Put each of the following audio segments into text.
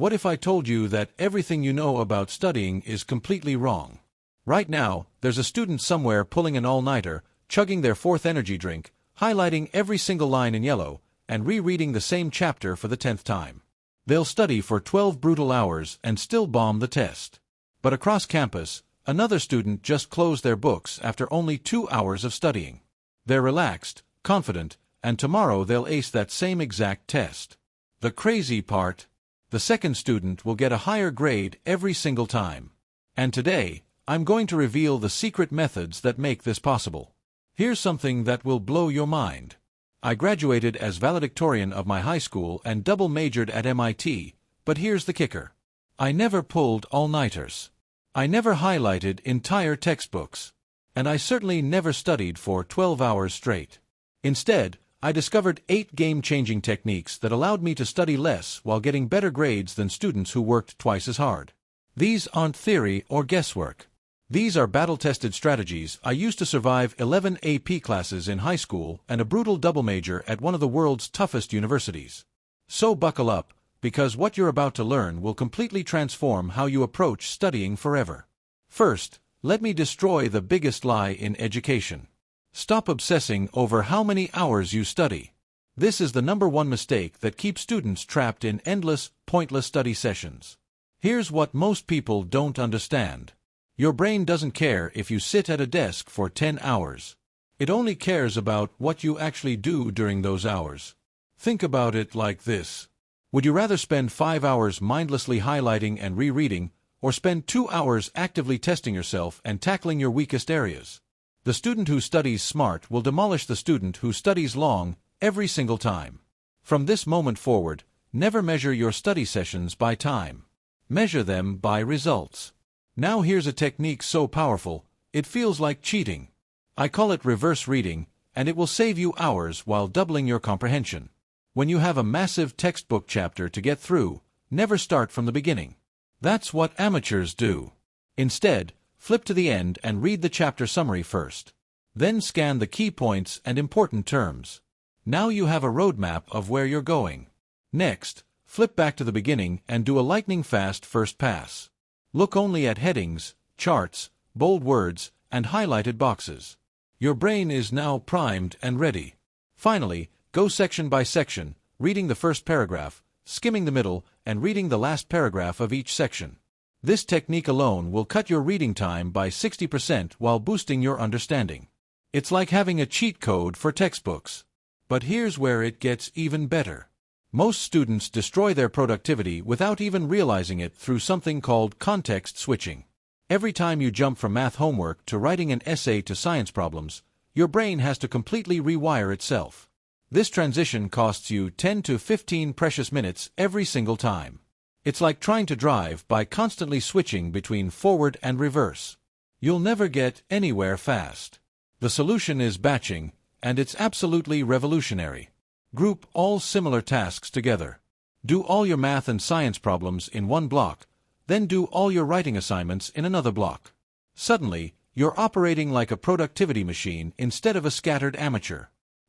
What if I told you that everything you know about studying is completely wrong? Right now, there's a student somewhere pulling an all-nighter, chugging their fourth energy drink, highlighting every single line in yellow, and rereading the same chapter for the 10th time. They'll study for 12 brutal hours and still bomb the test. But across campus, another student just closed their books after only 2 hours of studying. They're relaxed, confident, and tomorrow they'll ace that same exact test. The crazy part? The second student will get a higher grade every single time. And today, I'm going to reveal the secret methods that make this possible. Here's something that will blow your mind. I graduated as valedictorian of my high school and double majored at MIT, but here's the kicker. I never pulled all-nighters. I never highlighted entire textbooks. And I certainly never studied for 12 hours straight. Instead, I discovered 8 game-changing techniques that allowed me to study less while getting better grades than students who worked twice as hard. These aren't theory or guesswork. These are battle-tested strategies I used to survive 11 AP classes in high school and a brutal double major at one of the world's toughest universities. So buckle up, because what you're about to learn will completely transform how you approach studying forever. First, let me destroy the biggest lie in education. Stop obsessing over how many hours you study. This is the #1 mistake that keeps students trapped in endless, pointless study sessions. Here's what most people don't understand. Your brain doesn't care if you sit at a desk for 10 hours. It only cares about what you actually do during those hours. Think about it like this. Would you rather spend 5 hours mindlessly highlighting and rereading, or spend 2 hours actively testing yourself and tackling your weakest areas? The student who studies smart will demolish the student who studies long every single time. From this moment forward, never measure your study sessions by time. Measure them by results. Now here's a technique so powerful, it feels like cheating. I call it reverse reading, and it will save you hours while doubling your comprehension. When you have a massive textbook chapter to get through, never start from the beginning. That's what amateurs do. Instead, flip to the end and read the chapter summary first. Then scan the key points and important terms. Now you have a roadmap of where you're going. Next, flip back to the beginning and do a lightning-fast first pass. Look only at headings, charts, bold words, and highlighted boxes. Your brain is now primed and ready. Finally, go section by section, reading the first paragraph, skimming the middle, and reading the last paragraph of each section. This technique alone will cut your reading time by 60% while boosting your understanding. It's like having a cheat code for textbooks. But here's where it gets even better. Most students destroy their productivity without even realizing it through something called context switching. Every time you jump from math homework to writing an essay to science problems, your brain has to completely rewire itself. This transition costs you 10 to 15 precious minutes every single time. It's like trying to drive by constantly switching between forward and reverse. You'll never get anywhere fast. The solution is batching, and it's absolutely revolutionary. Group all similar tasks together. Do all your math and science problems in one block, then do all your writing assignments in another block. Suddenly, you're operating like a productivity machine instead of a scattered amateur.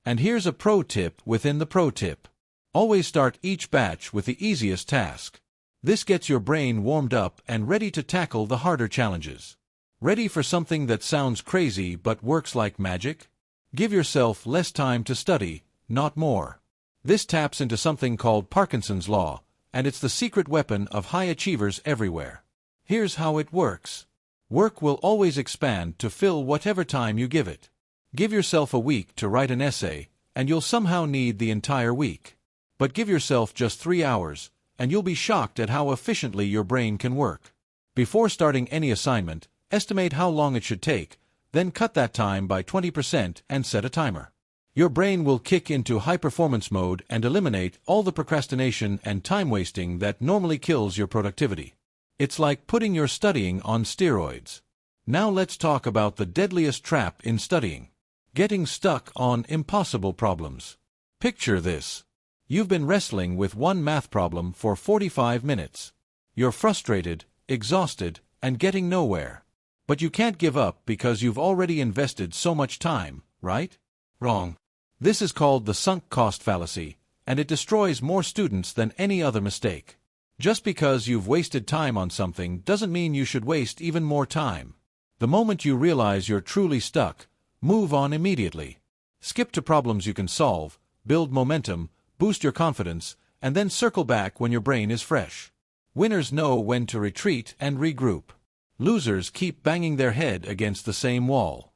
And here's a pro tip within the pro tip. Always start each batch with the easiest task. This gets your brain warmed up and ready to tackle the harder challenges. Ready for something that sounds crazy but works like magic? Give yourself less time to study, not more. This taps into something called Parkinson's Law, and it's the secret weapon of high achievers everywhere. Here's how it works. Work will always expand to fill whatever time you give it. Give yourself a week to write an essay, and you'll somehow need the entire week. But give yourself just 3 hours, and you'll be shocked at how efficiently your brain can work. Before starting any assignment, estimate how long it should take, then cut that time by 20% and set a timer. Your brain will kick into high-performance mode and eliminate all the procrastination and time-wasting that normally kills your productivity. It's like putting your studying on steroids. Now let's talk about the deadliest trap in studying. Getting stuck on impossible problems. Picture this. You've been wrestling with one math problem for 45 minutes. You're frustrated, exhausted, and getting nowhere. But you can't give up because you've already invested so much time, right? Wrong. This is called the sunk cost fallacy, and it destroys more students than any other mistake. Just because you've wasted time on something doesn't mean you should waste even more time. The moment you realize you're truly stuck, move on immediately. Skip to problems you can solve, build momentum, boost your confidence, and then circle back when your brain is fresh. Winners know when to retreat and regroup. Losers keep banging their head against the same wall.